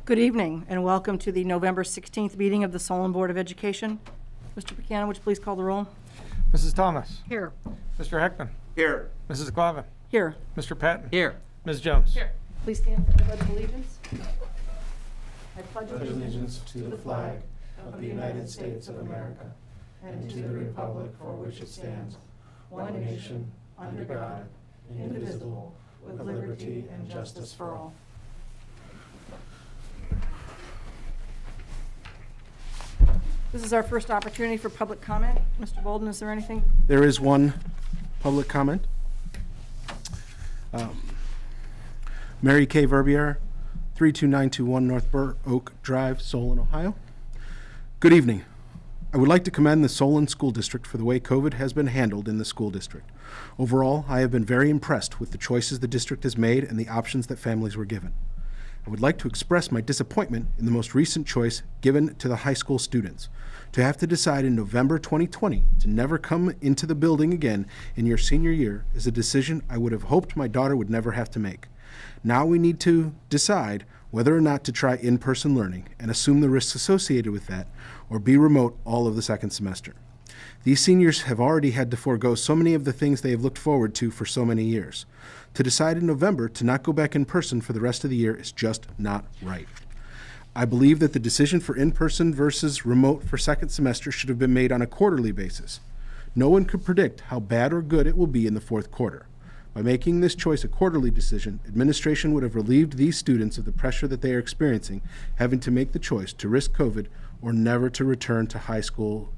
Good evening, and welcome to the November 16th meeting of the Solon Board of Education. Mr. Buchanan, would you please call the roll? Mrs. Thomas. Here. Mr. Heckman. Here. Mrs. Glavin. Here. Mr. Patton. Here. Ms. Jones. Here. Please stand for the Pledge of Allegiance. I pledge Allegiance to the flag of the United States of America and to the republic for which it stands, one nation, under God, indivisible, with liberty and justice for all. This is our first opportunity for public comment. Mr. Bolden, is there anything? There is one public comment. Mary K. Verbier, 32921 North Burr Oak Drive, Solon, Ohio. Good evening. I would like to commend the Solon School District for the way COVID has been handled in the school district. Overall, I have been very impressed with the choices the district has made and the options that families were given. I would like to express my disappointment in the most recent choice given to the high school students. To have to decide in November 2020 to never come into the building again in your senior year is a decision I would have hoped my daughter would never have to make. Now we need to decide whether or not to try in-person learning and assume the risks associated with that, or be remote all of the second semester. These seniors have already had to forego so many of the things they have looked forward to for so many years. To decide in November to not go back in person for the rest of the year is just not right. I believe that the decision for in-person versus remote for second semester should have been made on a quarterly basis. No one could predict how bad or good it will be in the fourth quarter. By making this choice a quarterly decision, administration would have relieved these students of the pressure that they are experiencing, having to make the choice to risk COVID or never to return to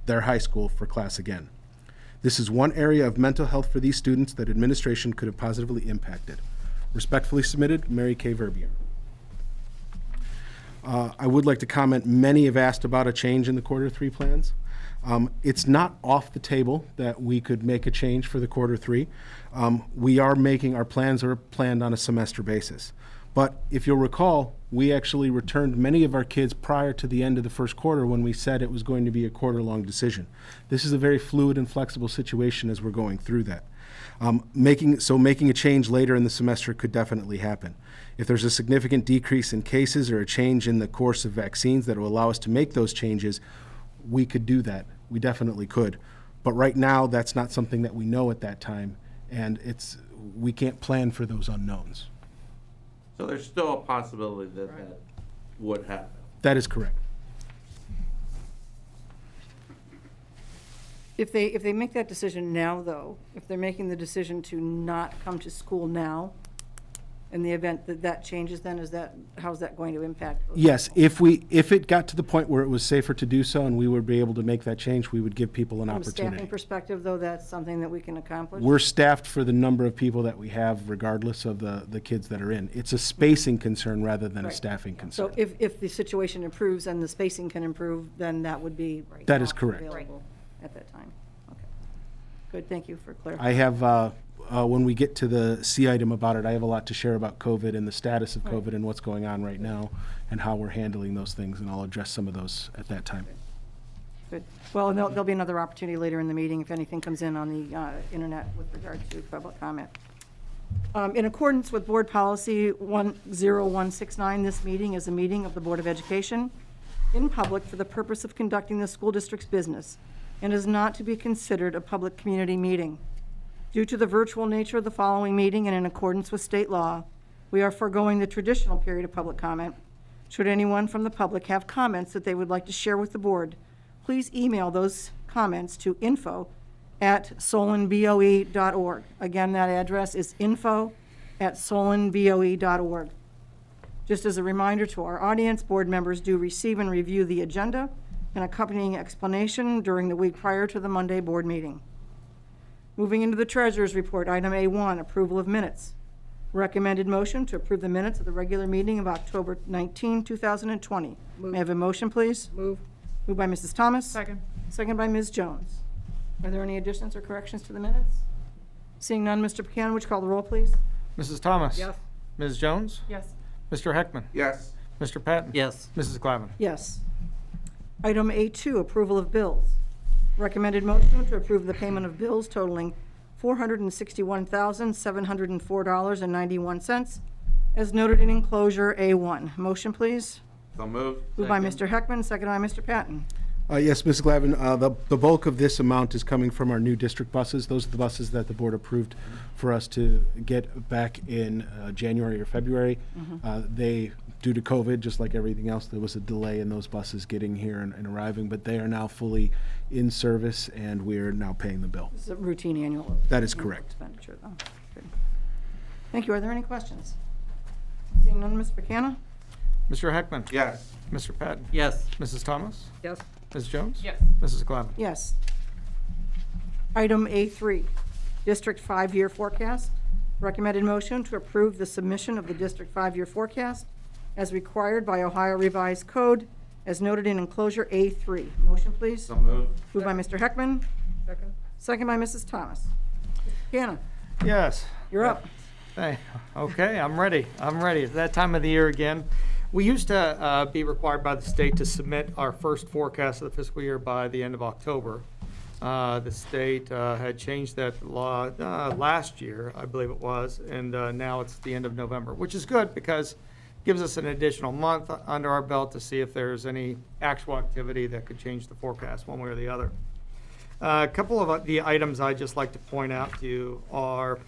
their high school for class again. This is one area of mental health for these students that administration could have positively impacted. Respectfully submitted, Mary K. Verbier. I would like to comment, many have asked about a change in the quarter three plans. It's not off the table that we could make a change for the quarter three. Our plans are planned on a semester basis. But if you'll recall, we actually returned many of our kids prior to the end of the first quarter when we said it was going to be a quarter-long decision. This is a very fluid and flexible situation as we're going through that. Making a change later in the semester could definitely happen. If there's a significant decrease in cases or a change in the course of vaccines that will allow us to make those changes, we could do that. We definitely could. But right now, that's not something that we know at that time, and we can't plan for those unknowns. So there's still a possibility that that would happen. That is correct. If they make that decision now, though, if they're making the decision to not come to school now, in the event that that changes, then how's that going to impact? Yes, if it got to the point where it was safer to do so and we would be able to make that change, we would give people an From a staffing opportunity. perspective, though, that's something that we can accomplish? We're staffed for the number of people that we have, regardless of the kids that are in. It's a spacing concern rather than a Right. staffing So concern. if the situation improves and the spacing can improve, then that would be That is correct. available at that time. Okay. Good, thank you for clarifying. I have, when we get to the C item about it, I have a lot to share about COVID and the status of COVID and what's going on right now and how we're handling those things, and I'll address some of those at that time. Good. Well, there'll be another opportunity later in the meeting if anything comes in on the internet with regard to public comment. In accordance with Board Policy 10169, this meeting is a meeting of the Board of Education in public for the purpose of conducting the school district's business and is not to be considered a public community meeting. Due to the virtual nature of the following meeting and in accordance with state law, we are foregoing the traditional period of public comment. Should anyone from the public have comments that they would like to share with the board, please email those comments to info@solonboe.org. Again, that address is info@solonboe.org. Just as a reminder to our audience, board members do receive and review the agenda and accompanying explanation during the week prior to the Monday board meeting. Moving into the treasurer's report, item A1, approval of minutes. Recommended motion to approve the minutes of the regular meeting of October 19, 2020. May I have a motion, please? Move. Moved by Mrs. Thomas. Second. Second by Ms. Jones. Are there any additions or corrections to the minutes? Seeing none, Mr. Buchanan, would you call the roll, please? Mrs. Thomas. Yes. Ms. Jones. Yes. Mr. Heckman. Yes. Mr. Patton. Yes. Mrs. Glavin. Yes. Item A2, approval of bills. Recommended motion to approve the payment of bills totaling $461,704.91 as noted in enclosure A1. Motion, please. So moved. Moved by Second. Mr. Heckman, second by Mr. Patton. Yes, Ms. Glavin, the bulk of this amount is coming from our new district buses. Those are the buses that the board approved for us to get back in January or February. They, due to COVID, just like everything else, there was a delay in those buses getting here and arriving, but they are now fully in service, and we are now paying the bill. This is a routine annual. That is annual correct. Expenditure, though. Good. Thank you. Are there any questions? Seeing none, Mr. McCanna? Mr. Heckman? Yes. Mr. Patton? Yes. Mrs. Thomas? Yes. Ms. Jones? Yes. Mrs. Glavin? Yes. Item A3, District 5-Year Forecast. Recommended motion to approve the submission of the District 5-Year Forecast as required by Ohio Revised Code, as noted in enclosure A3. Motion, please. So moved. Moved by Mr. Heckman, Second. second by Mrs. Thomas. Mr. McCanna, Yes. you're up. Hey, okay, I'm ready. I'm ready. It's that time of the year again. We used to be required by the state to submit our first forecast of the fiscal year by the end of October. The state had changed that law last year, I believe it was, and now it's the end of November, which is good because it gives us an additional month under our belt to see if there's any actual activity that could change the forecast one way or the other. A couple of the items I'd just like to point out to you are,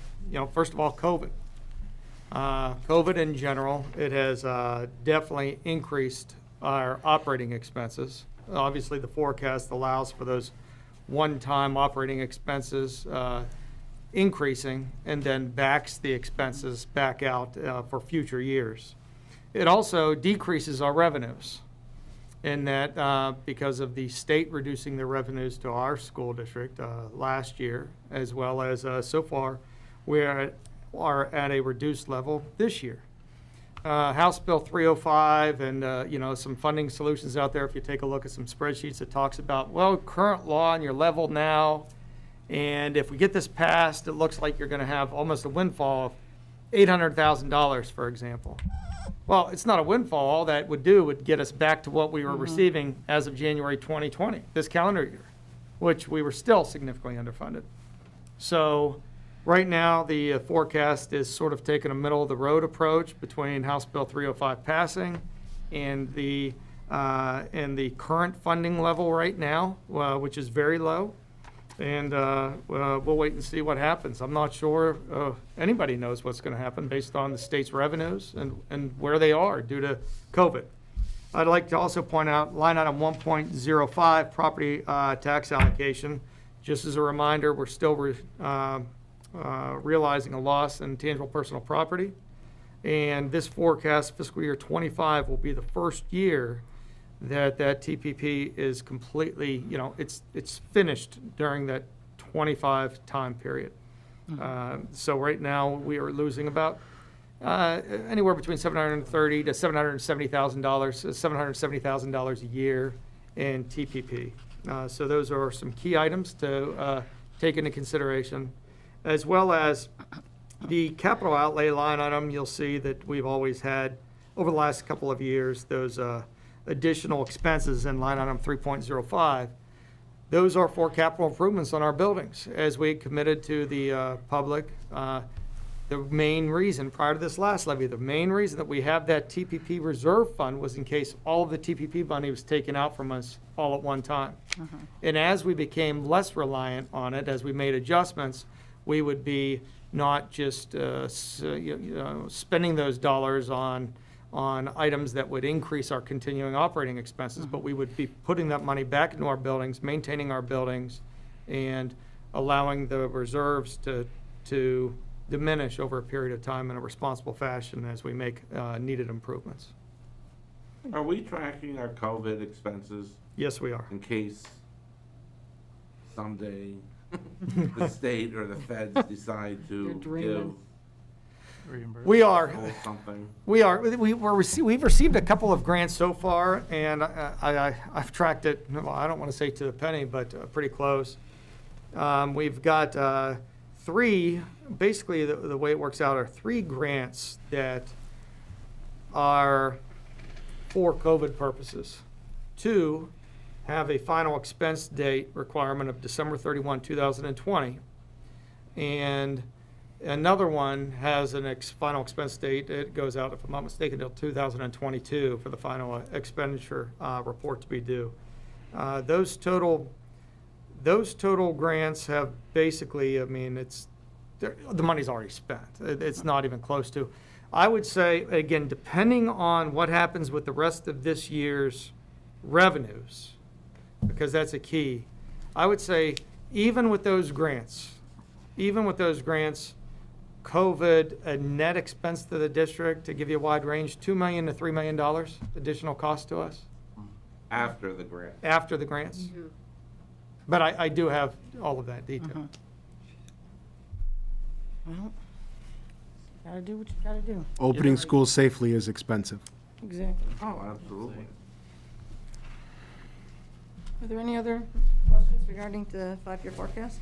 first of all, COVID. COVID in general, it has definitely increased our operating expenses. Obviously, the forecast allows for those one-time operating expenses increasing and then backs the expenses back out for future years. It also decreases our revenues in that because of the state reducing their revenues to our school district last year, as well as so far, we are at a reduced level this year. House Bill 305 and, some funding solutions out there, if you take a look at some spreadsheets, it talks about, well, current law and your level now, and if we get this passed, it looks like you're going to have almost a windfall of $800,000, for example. Well, it's not a windfall. All that would do would get us back to what we were receiving as of January 2020, this calendar year, which we were still significantly underfunded. So right now, the forecast is sort of taking a middle-of-the-road approach between House Bill 305 passing and the current funding level right now, which is very low. And we'll wait and see what happens. I'm not sure anybody knows what's going to happen based on the state's revenues and where they are due to COVID. I'd like to also point out line item 1.05, property tax allocation. Just as a reminder, we're still realizing a loss in tangible personal property. And this forecast, fiscal year 25, will be the first year that TPP is completely, it's finished during that 25 time period. So right now, we are losing about anywhere between $730,000 to $770,000 a year in TPP. So those are some key items to take into consideration, as well as the capital outlay line item. You'll see that we've always had, over the last couple of years, those additional expenses in line item 3.05. Those are for capital improvements on our buildings. As we committed to the public, the main reason, prior to this last levy, the main reason that we have that TPP reserve fund was in case all of the TPP money was taken out from us all at one time. And as we became less reliant on it, as we made adjustments, we would be not just spending those dollars on items that would increase our continuing operating expenses, but we would be putting that money back into our buildings, maintaining our buildings, and allowing the reserves to diminish over a period of time in a responsible fashion as we make needed improvements. Are we tracking our COVID expenses Yes, we are. in case someday the state or the feds decide You're to dreaming. We are. give something? We've received a couple of grants so far, and I've tracked it, well, I don't want to say to the penny, but pretty close. We've got three, basically the way it works out are three grants that are for COVID purposes. Two have a final expense date requirement of December 31, 2020, and Another one has an final expense date. It goes out, if I'm not mistaken, until 2022 for the final expenditure report to be due. Those total grants have basically, I mean, the money's already spent. It's not even close to. I would say, again, depending on what happens with the rest of this year's revenues, because that's a key, I would say even with those grants, COVID, a net expense to the district, to give you a wide range, $2 million to $3 million additional cost to us After the grant. after the grants. But I do have all of that detail. Well, gotta do what you gotta do. Opening schools safely is expensive. Exactly. Oh, absolutely. Are there any other questions regarding the 5-year forecast?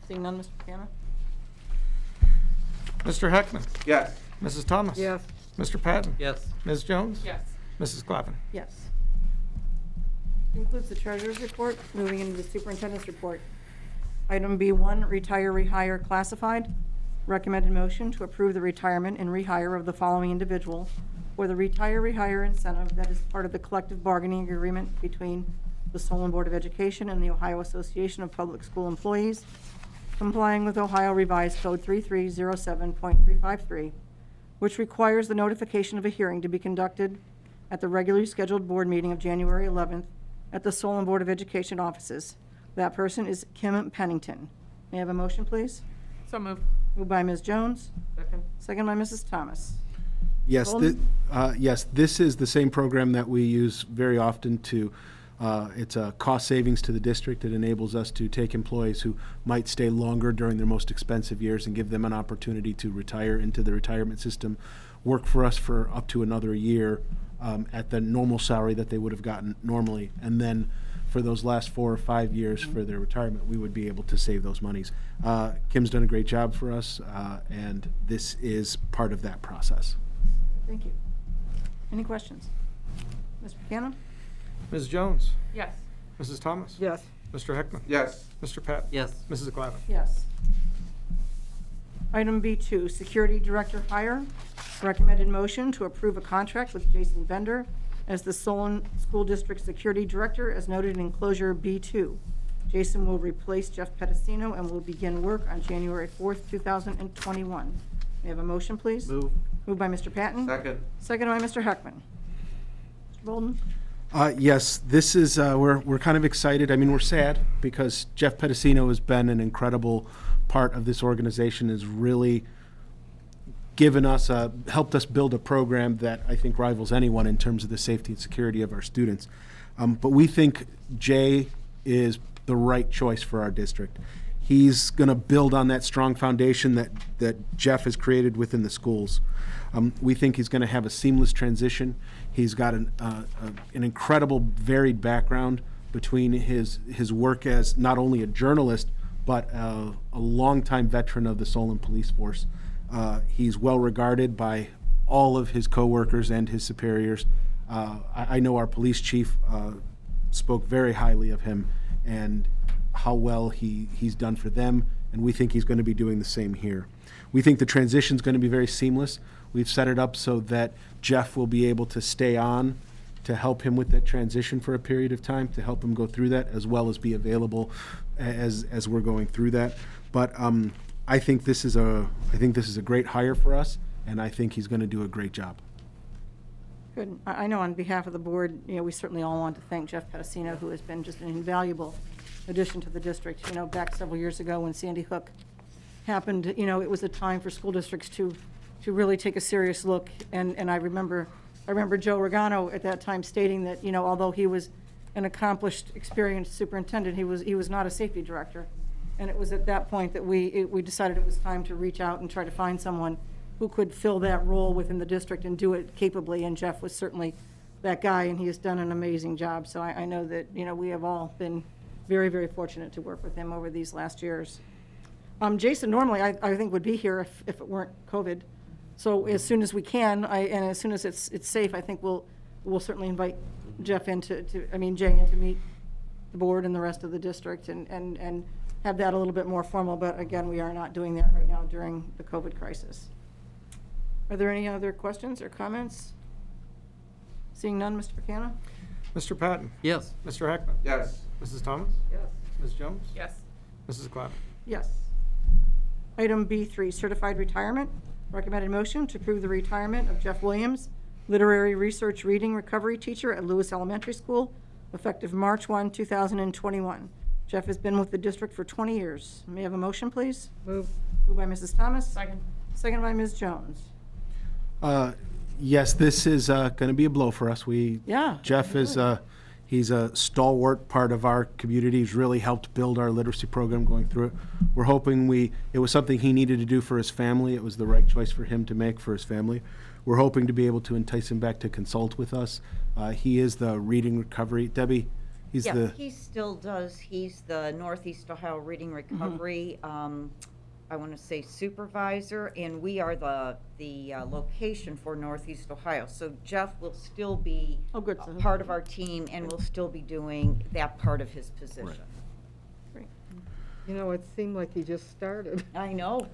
Seeing none, Mr. Buchanan? Mr. Heckman? Yes. Mrs. Thomas? Mr. Patton? Yes. Ms. Jones? Yes. Mrs. Glavin? Yes. Concludes the treasurer's report. Moving into the superintendent's report. Item B1, retire, rehire classified. Recommended motion to approve the retirement and rehire of the following individual for the retire, rehire incentive that is part of the collective bargaining agreement between the Solon Board of Education and the Ohio Association of Public School Employees, complying with Ohio Revised Code 3307.353, which requires the notification of a hearing to be conducted at the regularly scheduled board meeting of January 11th at the Solon Board of Education offices. That person is Kim Pennington. May I have a motion, please? So moved. Moved by Ms. Jones, Second. second by Mrs. Thomas. Yes, Golden? yes, this is the same program that we use very often to, it's a cost savings to the district. It enables us to take employees who might stay longer during their most expensive years and give them an opportunity to retire into the retirement system, work for us for up to another year at the normal salary that they would have gotten normally. And then for those last 4 or 5 years for their retirement, we would be able to save those monies. Kim's done a great job for us, and this is part of that process. Thank you. Any questions? Mr. Buchanan? Ms. Jones? Yes. Mrs. Thomas? Yes. Mr. Heckman? Yes. Mr. Patton? Yes. Mrs. Glavin? Yes. Item B2, Security Director hire. Recommended motion to approve a contract with Jason Bender as the Solon School District Security Director as noted in enclosure B2. Jason will replace Jeff Pedicino and will begin work on January 4th, 2021. May I have a motion, please? Move. Moved by Mr. Patton. Second. Second by Mr. Heckman. Mr. Bolden? Yes, this is, we're kind of excited. I mean, we're sad because Jeff Pedicino has been an incredible part of this organization, has really given us, helped us build a program that I think rivals anyone in terms of the safety and security of our students. But we think Jay is the right choice for our district. He's going to build on that strong foundation that Jeff has created within the schools. We think he's going to have a seamless transition. He's got an incredible varied background between his work as not only a journalist, but a longtime veteran of the Solon Police Force. He's well regarded by all of his coworkers and his superiors. I know our police chief spoke very highly of him and how well he's done for them, and we think he's going to be doing the same here. We think the transition is going to be very seamless. We've set it up so that Jeff will be able to stay on to help him with that transition for a period of time, to help him go through that, as well as be available as we're going through that. But I think this is a great hire for us, and I think he's going to do a great job. Good. I know on behalf of the board, we certainly all want to thank Jeff Pedicino, who has been just an invaluable addition to the district. Back several years ago when Sandy Hook happened, it was a time for school districts to really take a serious look. And I remember Joe Regano at that time stating that, although he was an accomplished, experienced superintendent, he was not a safety director. And it was at that point that we decided it was time to reach out and try to find someone who could fill that role within the district and do it capably. And Jeff was certainly that guy, and he has done an amazing job. So I know that, we have all been very, very fortunate to work with him over these last years. Jason normally, I think, would be here if it weren't COVID. So as soon as we can, and as soon as it's safe, I think we'll certainly invite Jeff in Jay in to meet the board and the rest of the district and have that a little bit more formal. But again, we are not doing that right now during the COVID crisis. Are there any other questions or comments? Seeing none, Mr. Buchanan? Mr. Patton? Yes. Mr. Heckman? Yes. Mrs. Thomas? Yes. Ms. Jones? Yes. Mrs. Glavine? Yes. Item B3, certified retirement. Recommended motion to approve the retirement of Jeff Williams, literary research reading recovery teacher at Lewis Elementary School, effective March 1, 2021. Jeff has been with the district for 20 years. May I have a motion, please? Move. Moved by Mrs. Thomas. Second. Second by Ms. Jones. Yes, this is going to be a blow for us. Yeah. Jeff is, he's a stalwart part of our community. He's really helped build our literacy program going through it. We're hoping it was something he needed to do for his family. It was the right choice for him to make for his family. We're hoping to be able to entice him back to consult with us. He is the reading recovery. Debbie, he's Yeah, the, he still does. He's the Northeast Ohio Reading Recovery, I want to say supervisor, and we are the location for Northeast Ohio. So Jeff will still be Oh, good. a part of our team and will still be doing that part of his position. Great. You know, it seemed like he just started. I know.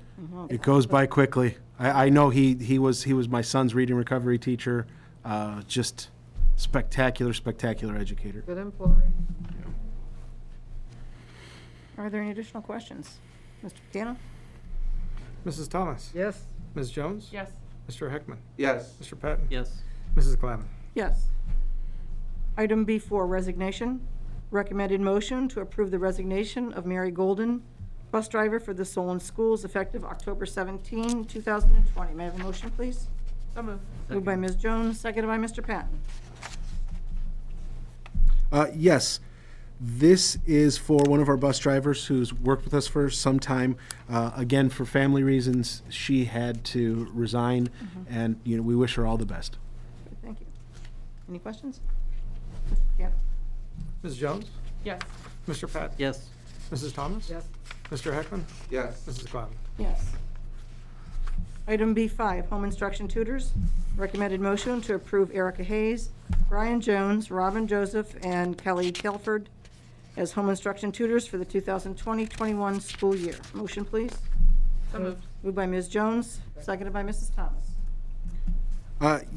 it goes by quickly. I know he was my son's reading recovery teacher. Just spectacular educator. Good employee. Are there any additional questions? Mr. Buchanan? Mrs. Thomas? Yes. Ms. Jones? Yes. Mr. Heckman? Yes. Mr. Patton? Yes. Mrs. Glavine? Yes. Item B4, resignation. Recommended motion to approve the resignation of Mary Golden, bus driver for the Solon Schools, effective October 17, 2020. May I have a motion, please? So moved. Moved by Ms. Jones, seconded by Mr. Patton. Yes, this is for one of our bus drivers who's worked with us for some time. Again, for family reasons, she had to resign, and we wish her all the best. Good, thank you. Any questions? Mr. Buchanan? Ms. Jones? Yes. Mr. Patton? Yes. Mrs. Thomas? Yes. Mr. Heckman? Yes. Mrs. Glavine? Yes. Item B5, home instruction tutors. Recommended motion to approve Erica Hayes, Brian Jones, Robin Joseph, and Kelly Telford as home instruction tutors for the 2020-21 school year. Motion, please. So moved. Moved by Ms. Jones, seconded by Mrs. Thomas.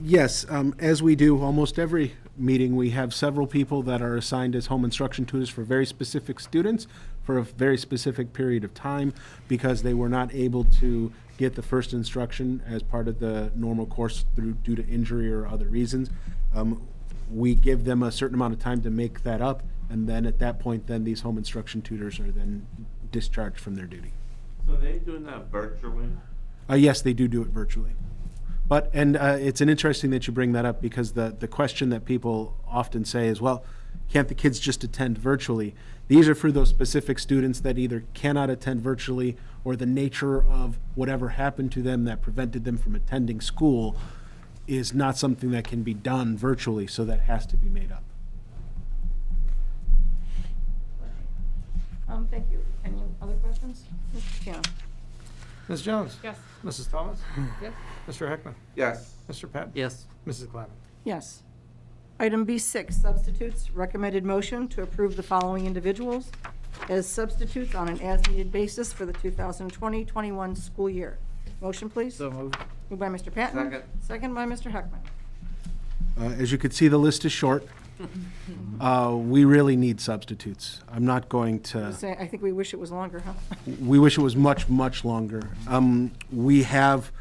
Yes, as we do almost every meeting, we have several people that are assigned as home instruction tutors for very specific students for a very specific period of time because they were not able to get the first instruction as part of the normal course due to injury or other reasons. We give them a certain amount of time to make that up, and then at that point, then these home instruction tutors are then discharged from their duty. So they doing that virtually? Yes, they do it virtually. But, and it's an interesting that you bring that up because the question that people often say is, well, can't the kids just attend virtually? These are for those specific students that either cannot attend virtually or the nature of whatever happened to them that prevented them from attending school is not something that can be done virtually, so that has to be made up. Thank you. Any other questions? Mr. Buchanan? Ms. Jones? Yes. Mrs. Thomas? Yes. Mr. Heckman? Yes. Mr. Patton? Yes. Mrs. Glavine? Yes. Item B6, substitutes. Recommended motion to approve the following individuals as substitutes on an as-needed basis for the 2020-21 school year. Motion, please. So moved. Moved by Mr. Patton. Second. Second by Mr. Heckman. As you can see, the list is short. We really need substitutes. I'm not going to. I think we wish it was longer, huh? We wish it was much, much longer. We have,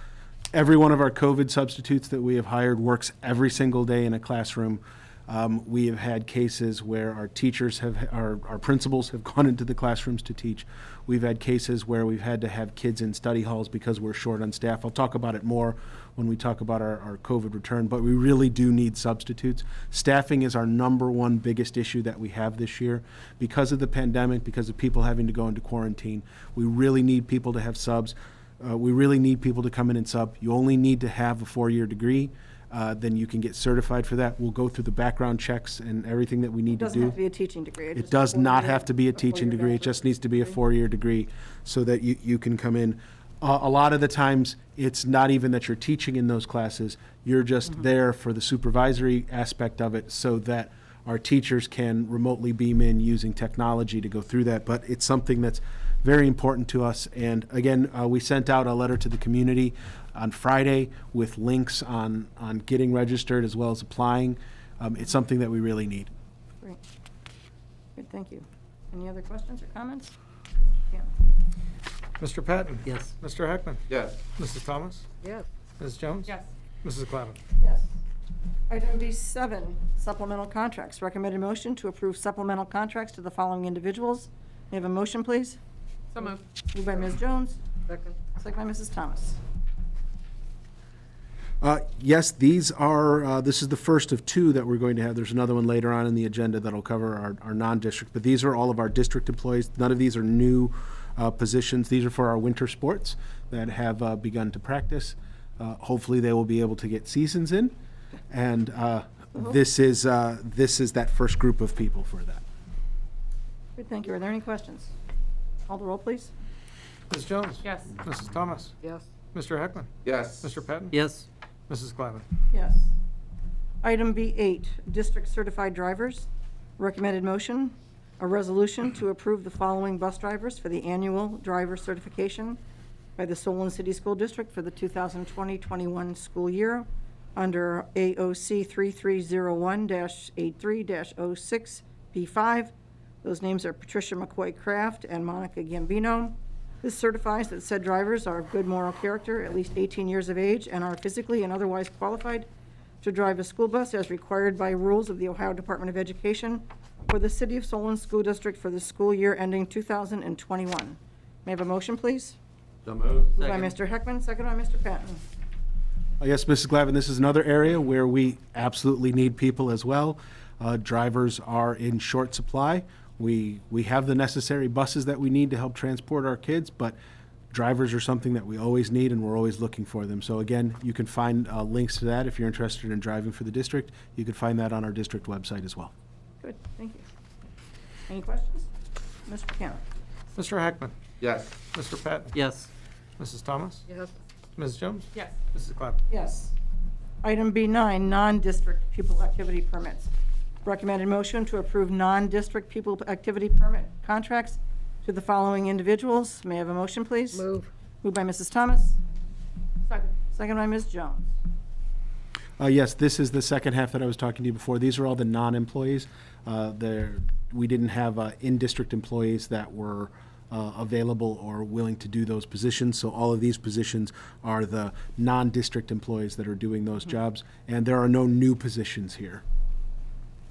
every one of our COVID substitutes that we have hired works every single day in a classroom. We have had cases where our teachers our principals have gone into the classrooms to teach. We've had cases where we've had to have kids in study halls because we're short on staff. I'll talk about it more when we talk about our COVID return, but we really do need substitutes. Staffing is our number one biggest issue that we have this year. Because of the pandemic, because of people having to go into quarantine, we really need people to have subs. We really need people to come in and sub. You only need to have a 4-year degree. Then you can get certified for that. We'll go through the background checks and everything that we need to Doesn't do. have to be a teaching degree. It just does a not 4-year have to be a teaching degree. It just needs to be a 4-year degree so that you can come in. A lot of the times, it's not even that you're teaching in those classes. You're just there for the supervisory aspect of it so that our teachers can remotely beam in using technology to go through that. But it's something that's very important to us. And again, we sent out a letter to the community on Friday with links on getting registered as well as applying. It's something that we really need. Great. Good, thank you. Any other questions or comments? Yeah. Mr. Patton? Yes. Mr. Heckman? Yes. Mrs. Thomas? Yes. Ms. Jones? Yes. Mrs. Glavin? Yes. Item B7, supplemental contracts. Recommended motion to approve supplemental contracts to the following individuals. May I have a motion, please? So moved. Moved by Ms. Jones, Second. second by Mrs. Thomas. Yes, these are, this is the first of two that we're going to have. There's another one later on in the agenda that'll cover our non-district, but these are all of our district employees. None of these are new positions. These are for our winter sports that have begun to practice. Hopefully, they will be able to get seasons in, and this is that first group of people for that. Good, thank you. Are there any questions? Call the roll, please. Ms. Jones? Yes. Mrs. Thomas? Yes. Mr. Heckman? Yes. Mr. Patton? Yes. Mrs. Glavin? Yes. Item B8, district certified drivers. Recommended motion, a resolution to approve the following bus drivers for the annual driver certification by the Solon City School District for the 2020-21 school year under AOC 3301-83-06 P5. Those names are Patricia McCoy Kraft and Monica Gambino. This certifies that said drivers are of good moral character, at least 18 years of age, and are physically and otherwise qualified to drive a school bus as required by rules of the Ohio Department of Education for the City of Solon School District for the school year ending 2021. May I have a motion, please? So moved. Moved by Second. Mr. Heckman, second by Mr. Patton. Yes, Mrs. Glavin, this is another area where we absolutely need people as well. Drivers are in short supply. We have the necessary buses that we need to help transport our kids, but drivers are something that we always need, and we're always looking for them. So again, you can find links to that if you're interested in driving for the district. You can find that on our district website as well. Good, thank you. Any questions? Mr. Buchanan? Mr. Heckman? Yes. Mr. Patton? Yes. Mrs. Thomas? Yes. Ms. Jones? Yes. Mrs. Glavin? Yes. Item B9, non-district pupil activity permits. Recommended motion to approve non-district pupil activity permit contracts to the following individuals. May I have a motion, please? Move. Moved by Mrs. Thomas, Second. second by Ms. Jones. Yes, this is the second half that I was talking to you before. These are all the non-employees. We didn't have in-district employees that were available or willing to do those positions. So all of these positions are the non-district employees that are doing those jobs, and there are no new positions here.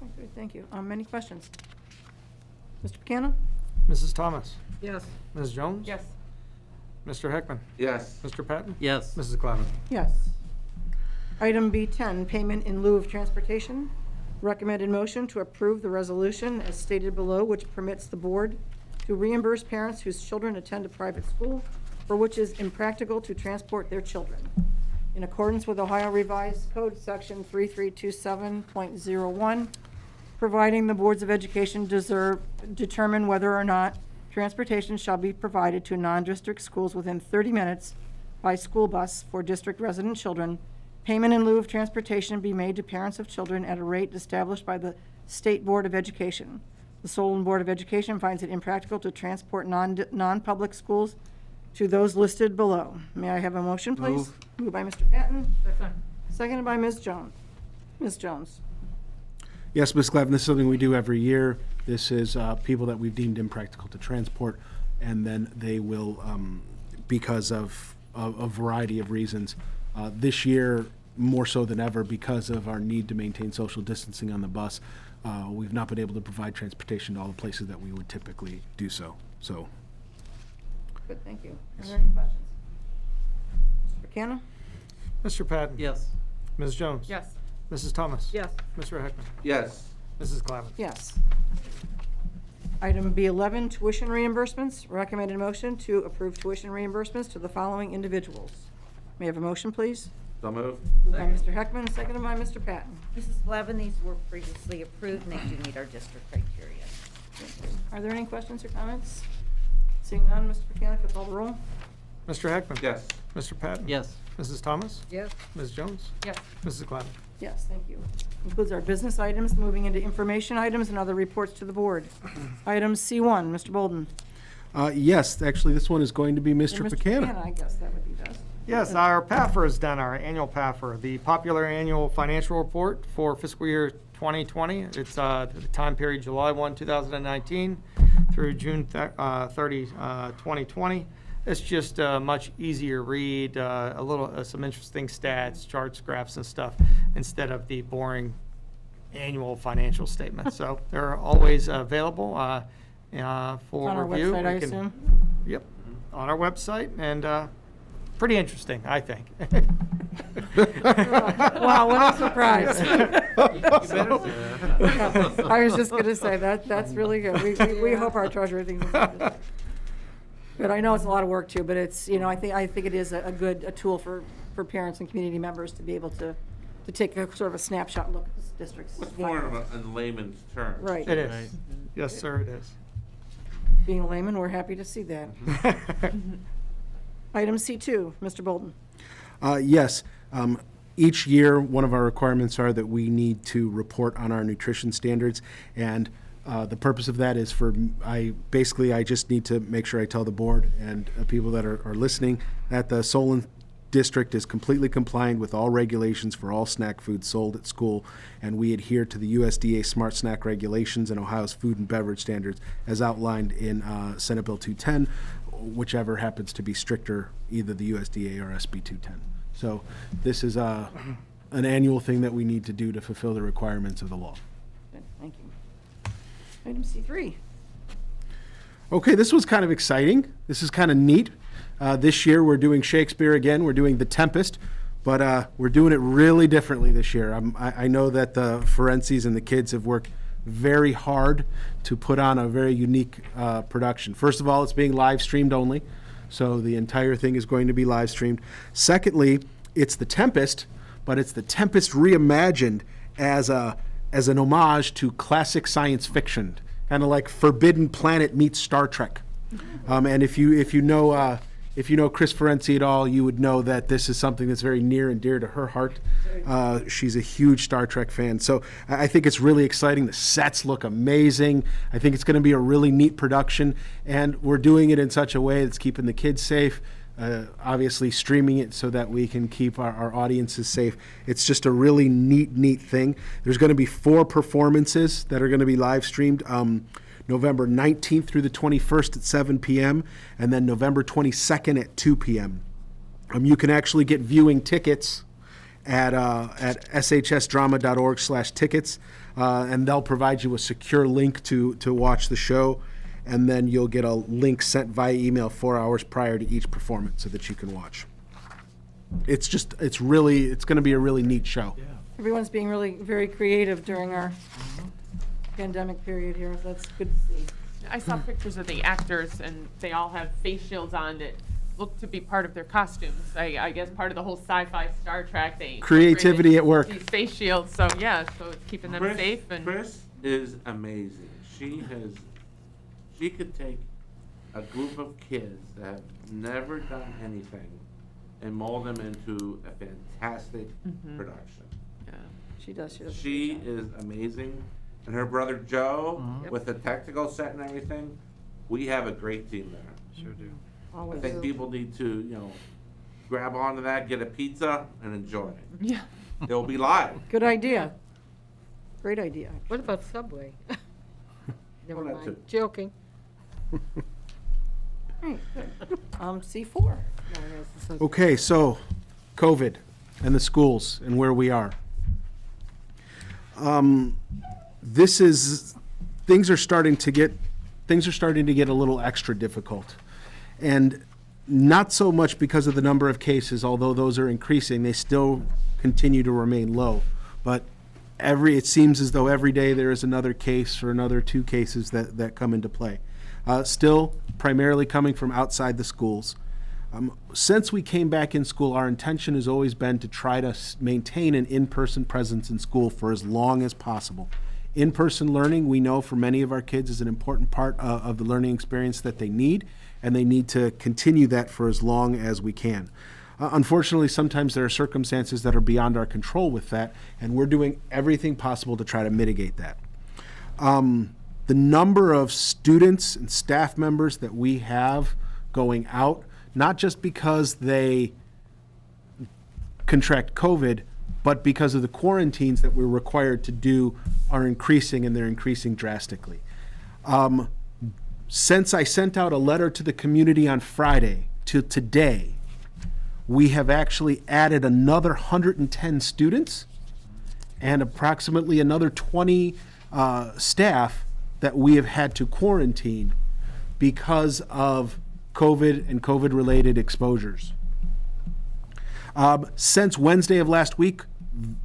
Okay, thank you. Any questions? Mr. Buchanan? Mrs. Thomas? Yes. Ms. Jones? Yes. Mr. Heckman? Yes. Mr. Patton? Yes. Mrs. Glavin? Yes. Item B10, payment in lieu of transportation. Recommended motion to approve the resolution as stated below, which permits the board to reimburse parents whose children attend a private school for which is impractical to transport their children. In accordance with Ohio Revised Code, Section 3327.01, providing the boards of education determine whether or not transportation shall be provided to non-district schools within 30 minutes by school bus for district resident children. Payment in lieu of transportation be made to parents of children at a rate established by the State Board of Education. The Solon Board of Education finds it impractical to transport non-public schools to those listed below. May I have a motion, please? Move. Moved by Mr. Patton, Second. seconded by Ms. Jones. Ms. Jones? Yes, Ms. Glavin, this is something we do every year. This is people that we've deemed impractical to transport, and then they will, because of a variety of reasons, this year, more so than ever, because of our need to maintain social distancing on the bus, we've not been able to provide transportation to all the places that we would typically do so. So, Good, thank you. Are there any questions? Mr. Buchanan? Mr. Patton? Yes. Ms. Jones? Yes. Mrs. Thomas? Yes. Mr. Heckman? Yes. Mrs. Glavin? Yes. Item B11, tuition reimbursements. Recommended motion to approve tuition reimbursements to the following individuals. May I have a motion, please? So moved. Moved by Mr. Heckman, seconded by Mr. Patton. Mrs. Glavin, these were previously approved, and they do meet our district criteria. Are there any questions or comments? Seeing none, Mr. Buchanan, if you call the roll. Mr. Heckman? Yes. Mr. Patton? Yes. Mrs. Thomas? Yes. Ms. Jones? Yes. Mrs. Gladden? Yes, thank you. Includes our business items, moving into information items and other reports to the board. Item C1, Mr. Bolden. Yes, actually, this one is going to be Mr. Or Buchanan. I guess that would be best. Yes, our PAFR is done, our annual PAFR, the popular annual financial report for fiscal year 2020. It's the time period July 1, 2019 through June 30, 2020. It's just a much easier read, some interesting stats, charts, graphs, and stuff, instead of the boring annual financial statements. So they're always available for On our review. website, I We can- assume? Yep, on our website, and pretty interesting, I think. Wow, what a surprise. I was just going to say, that's really good. We hope our treasurer thinks it's good. But I know it's a lot of work too, but it's, I think it is a good tool for parents and community members to be able to take a sort of a snapshot look at this district's. What's more in layman's terms? Right. It is. Yes, sir, it is. Being a layman, we're happy to see that. Item C2, Mr. Bolden. Yes. Each year, one of our requirements are that we need to report on our nutrition standards, and the purpose of that is I just need to make sure I tell the board and people that are listening that the Solon District is completely compliant with all regulations for all snack foods sold at school, and we adhere to the USDA Smart Snack regulations and Ohio's food and beverage standards as outlined in Senate Bill 210, whichever happens to be stricter, either the USDA or SB 210. So this is an annual thing that we need to do to fulfill the requirements of the law. Good, thank you. Item C3. Okay, this was kind of exciting. This is kind of neat. This year we're doing Shakespeare again. We're doing The Tempest, but we're doing it really differently this year. I know that the Ferencies and the kids have worked very hard to put on a very unique production. First of all, it's being live streamed only, so the entire thing is going to be live streamed. Secondly, it's The Tempest, but it's The Tempest reimagined as an homage to classic science fiction, kind of like Forbidden Planet meets Star Trek. And if you know Chris Ferenci at all, you would know that this is something that's very near and dear to her heart. She's a huge Star Trek fan. So I think it's really exciting. The sets look amazing. I think it's going to be a really neat production. And we're doing it in such a way that's keeping the kids safe, obviously streaming it so that we can keep our audiences safe. It's just a really neat thing. There's going to be 4 performances that are going to be live streamed. November 19th through the 21st at 7 p.m. and then November 22nd at 2 p.m. You can actually get viewing tickets at shsdrama.org/tickets, and they'll provide you a secure link to watch the show, and then you'll get a link sent via email 4 hours prior to each performance so that you can watch. It's going to be a really neat show. Everyone's being really very creative during our pandemic period here. That's good to see. I saw pictures of the actors, and they all have face shields on that look to be part of their costumes. I guess part of the whole sci-fi Star Trek. They Creativity at work. These face shields, so yeah, so it's keeping them safe. And Chris is amazing. She could take a group of kids that have never done anything and mold them into a fantastic production. yeah. She does. She is amazing. And her brother Joe, with the technical set and everything, we have a great team there. Sure do. I Always. think people need to, grab onto that, get a pizza, and enjoy it. Yeah. It'll be live. Good idea. Great idea. What about Subway? Never Well, that mind, too. joking. Right, good. C4. Okay, so COVID and the schools and where we are. Things are starting to get a little extra difficult. And not so much because of the number of cases, although those are increasing, they still continue to remain low. But it seems as though every day there is another case or another 2 cases that come into play. Still primarily coming from outside the schools. Since we came back in school, our intention has always been to try to maintain an in-person presence in school for as long as possible. In-person learning, we know for many of our kids, is an important part of the learning experience that they need, and they need to continue that for as long as we can. Unfortunately, sometimes there are circumstances that are beyond our control with that, and we're doing everything possible to try to mitigate that. The number of students and staff members that we have going out, not just because they contract COVID, but because of the quarantines that we're required to do, are increasing, and they're increasing drastically. Since I sent out a letter to the community on Friday to today, we have actually added another 110 students and approximately another 20 staff that we have had to quarantine because of COVID and COVID-related exposures. Since Wednesday of last week,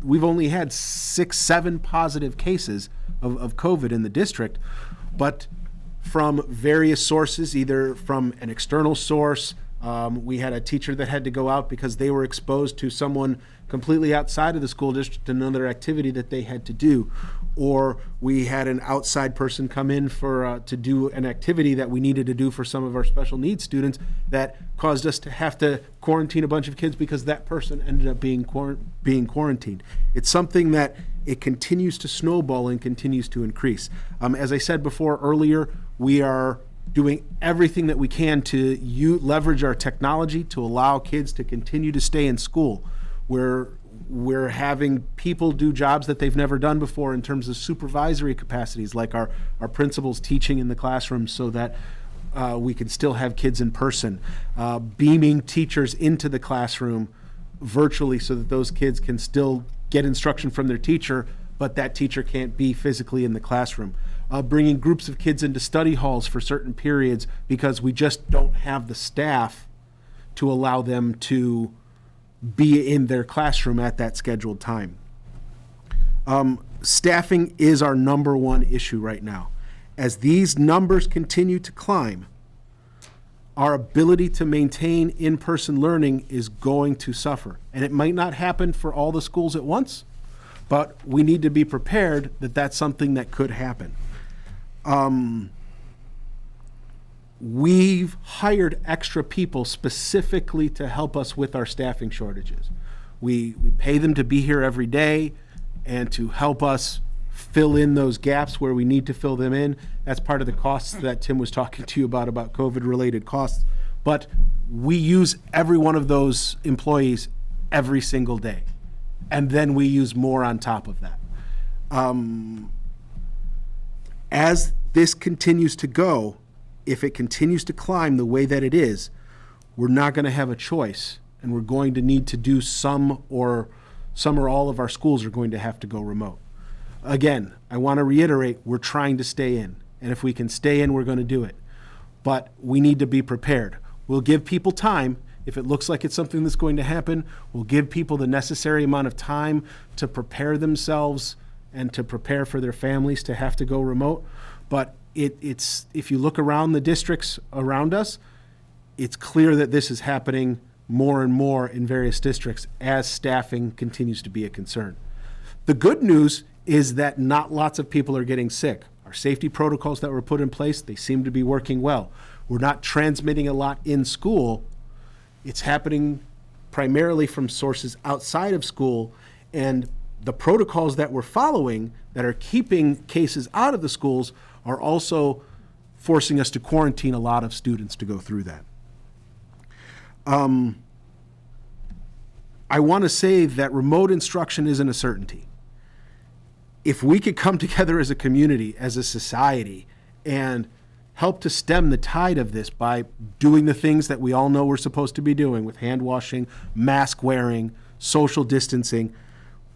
we've only had 6-7 positive cases of COVID in the district, but from various sources, either from an external source, we had a teacher that had to go out because they were exposed to someone completely outside of the school district, another activity that they had to do, or we had an outside person come in for to do an activity that we needed to do for some of our special needs students that caused us to have to quarantine a bunch of kids because that person ended up being quarantined. It's something that it continues to snowball and continues to increase. As I said before earlier, we are doing everything that we can to leverage our technology to allow kids to continue to stay in school. We're having people do jobs that they've never done before in terms of supervisory capacities, like our principals teaching in the classroom so that we can still have kids in person, beaming teachers into the classroom virtually so that those kids can still get instruction from their teacher, but that teacher can't be physically in the classroom. Bringing groups of kids into study halls for certain periods because we just don't have the staff to allow them to be in their classroom at that scheduled time. Staffing is our number one issue right now. As these numbers continue to climb, our ability to maintain in-person learning is going to suffer. And it might not happen for all the schools at once, but we need to be prepared that that's something that could happen. We've hired extra people specifically to help us with our staffing shortages. We pay them to be here every day and to help us fill in those gaps where we need to fill them in. That's part of the costs that Tim was talking to you about COVID-related costs. But we use every one of those employees every single day. And then we use more on top of that. As this continues to go, if it continues to climb the way that it is, we're not going to have a choice, and we're going to need to do some or all of our schools are going to have to go remote. Again, I want to reiterate, we're trying to stay in, and if we can stay in, we're going to do it. But we need to be prepared. We'll give people time. If it looks like it's something that's going to happen, we'll give people the necessary amount of time to prepare themselves and to prepare for their families to have to go remote. But it's if you look around the districts around us, it's clear that this is happening more and more in various districts as staffing continues to be a concern. The good news is that not lots of people are getting sick. Our safety protocols that were put in place, they seem to be working well. We're not transmitting a lot in school. It's happening primarily from sources outside of school, and the protocols that we're following that are keeping cases out of the schools are also forcing us to quarantine a lot of students to go through that. I want to say that remote instruction isn't a certainty. If we could come together as a community, as a society, and help to stem the tide of this by doing the things that we all know we're supposed to be doing with hand washing, mask wearing, social distancing,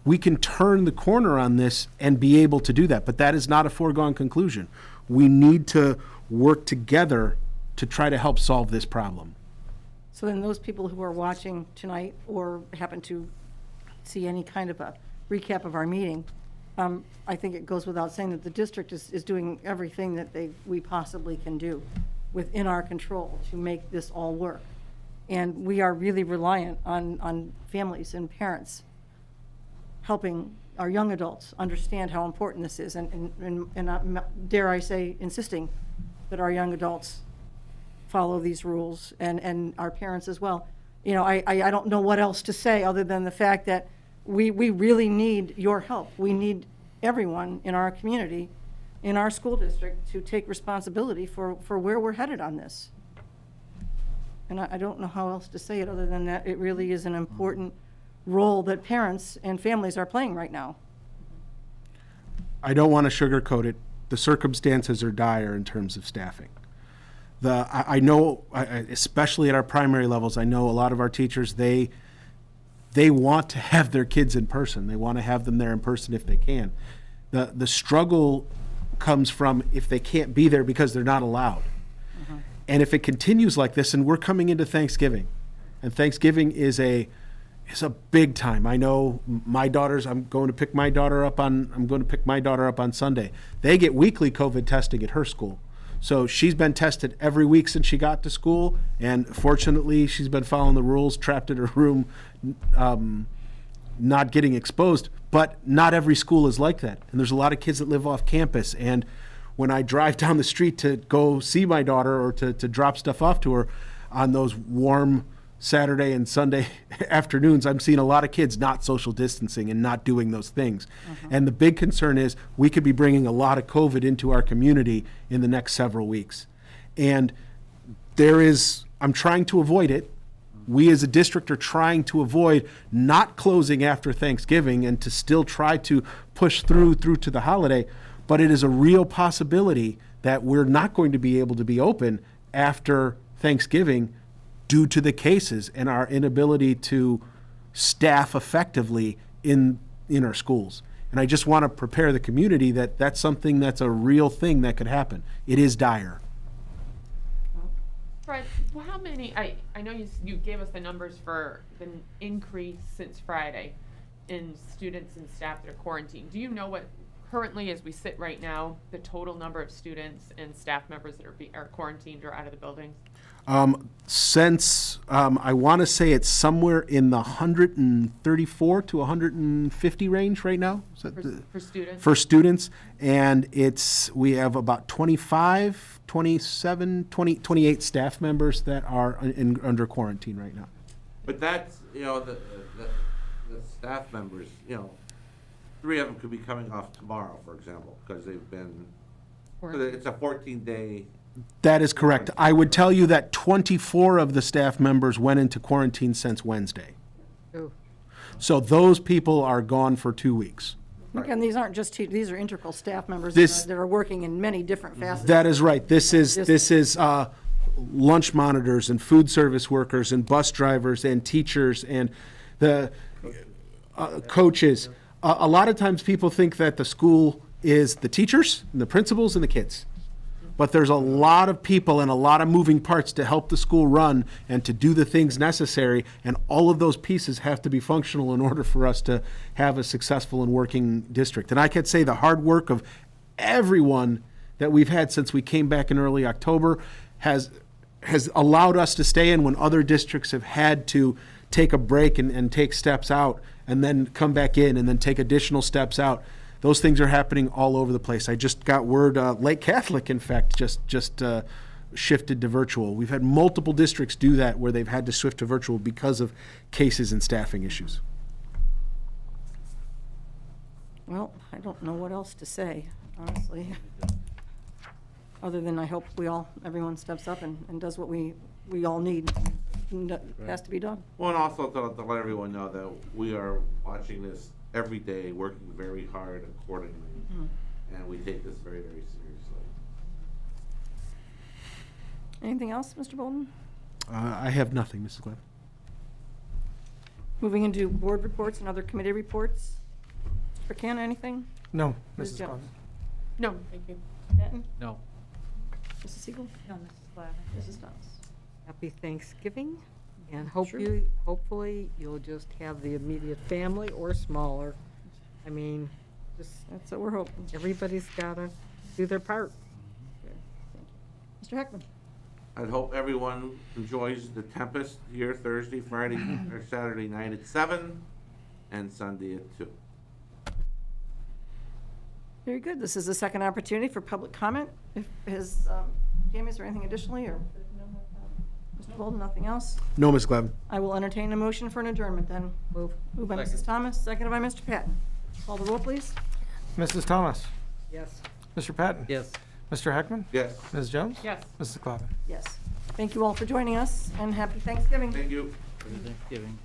we can turn the corner on this and be able to do that. But that is not a foregone conclusion. We need to work together to try to help solve this problem. So then those people who are watching tonight or happen to see any kind of a recap of our meeting, I think it goes without saying that the district is doing everything that we possibly can do within our control to make this all work. And we are really reliant on families and parents helping our young adults understand how important this is, and dare I say, insisting that our young adults follow these rules, and our parents as well. You know, I don't know what else to say other than the fact that we really need your help. We need everyone in our community, in our school district, to take responsibility for where we're headed on this. And I don't know how else to say it other than that it really is an important role that parents and families are playing right now. I don't want to sugarcoat it. The circumstances are dire in terms of staffing. I know, especially at our primary levels, I know a lot of our teachers, they want to have their kids in person. They want to have them there in person if they can. The struggle comes from if they can't be there because they're not allowed. And if it continues like this, and we're coming into Thanksgiving, and Thanksgiving is a big time. I know I'm going to pick my daughter up on Sunday. They get weekly COVID testing at her school. So she's been tested every week since she got to school, and fortunately, she's been following the rules, trapped in her room, not getting exposed. But not every school is like that, and there's a lot of kids that live off campus. And when I drive down the street to go see my daughter or to drop stuff off to her on those warm Saturday and Sunday afternoons, I'm seeing a lot of kids not social distancing and not doing those things. And the big concern is we could be bringing a lot of COVID into our community in the next several weeks. And I'm trying to avoid it. We as a district are trying to avoid not closing after Thanksgiving and to still try to push through to the holiday. But it is a real possibility that we're not going to be able to be open after Thanksgiving due to the cases and our inability to staff effectively in our schools. And I just want to prepare the community that that's something that's a real thing that could happen. It is dire. Fred, well, how many, I know you gave us the numbers for the increase since Friday in students and staff that are quarantined. Do you know what currently, as we sit right now, the total number of students and staff members that are quarantined or out of the buildings? Since I want to say it's somewhere in the 134 to 150 range right now. Is that For students? for students, and we have about 25, 27, 28 staff members that are under quarantine right now. But that's, the staff members, 3 of them could be coming off tomorrow, for example, because they've been, it's a 14-day. That is correct. I would tell you that 24 of the staff members went into quarantine since Wednesday. Oh, So those people are gone for 2 weeks. Again, these aren't just these are integral staff members This- that are working in many different facets. That is right. This is lunch monitors and food service workers and bus drivers and teachers and the coaches. A lot of times people think that the school is the teachers and the principals and the kids. But there's a lot of people and a lot of moving parts to help the school run and to do the things necessary, and all of those pieces have to be functional in order for us to have a successful and working district. And I could say the hard work of everyone that we've had since we came back in early October has allowed us to stay in when other districts have had to take a break and take steps out and then come back in and then take additional steps out. Those things are happening all over the place. I just got word, Lake Catholic, in fact, just shifted to virtual. We've had multiple districts do that where they've had to shift to virtual because of cases and staffing issues. Well, I don't know what else to say, honestly. Other than I hope everyone steps up and does what we all need, and that has to be done. Well, and also to let everyone know that we are watching this every day, working very hard accordingly, and we take this very, very seriously. Anything else, Mr. Bolden? I have nothing, Mrs. Glenn. Moving into board reports and other committee reports. Mr. McCann, anything? No, Ms. Mrs. Jones? Conlon. No, thank you. Patton? No. Mrs. Siegel? No, Mrs. Lavin. Mrs. Dawes? happy Thanksgiving, and Sure. hopefully you'll just have the immediate family or smaller. I mean, just, That's what we're hoping. everybody's gotta do their part. Mr. Heckman? I hope everyone enjoys the Tempest here Thursday, Friday, or Saturday night at 7, and Sunday at 2. Very good. This is the second opportunity for public comment. If, Jamie, is there anything additionally, or? Mr. Bolden, nothing else? No, Ms. Glavin. I will entertain a motion for an adjournment then. Move. Moved by Mrs. Thomas, seconded by Mr. Patton. Call the roll, please. Mrs. Thomas? Yes. Mr. Patton? Yes. Mr. Heckman? Yes, Ms. Jones? Yes. Mrs. Glavin? Yes. Thank you all for joining us, and happy Thanksgiving. thank you. Thanksgiving.